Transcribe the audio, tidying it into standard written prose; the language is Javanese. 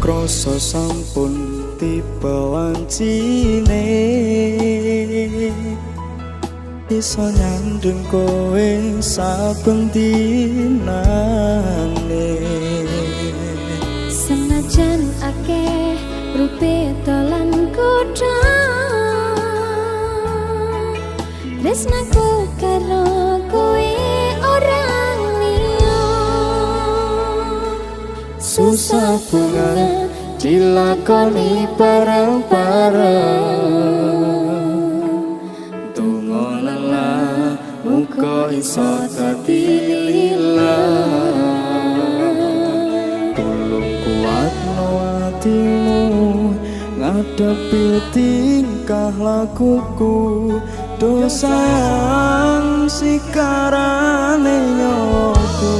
krasa sampun tiba wancine iso nyandung kowe saben dinane senajan akeh rupe dolan kutha tresnaku karo kowe orang liya susah bunga dilakoni bareng-bareng donga lelah muga iso dadi lillah tulung kuatno atimu ngadepi tingkah lakuku dosa sikarane nyawaku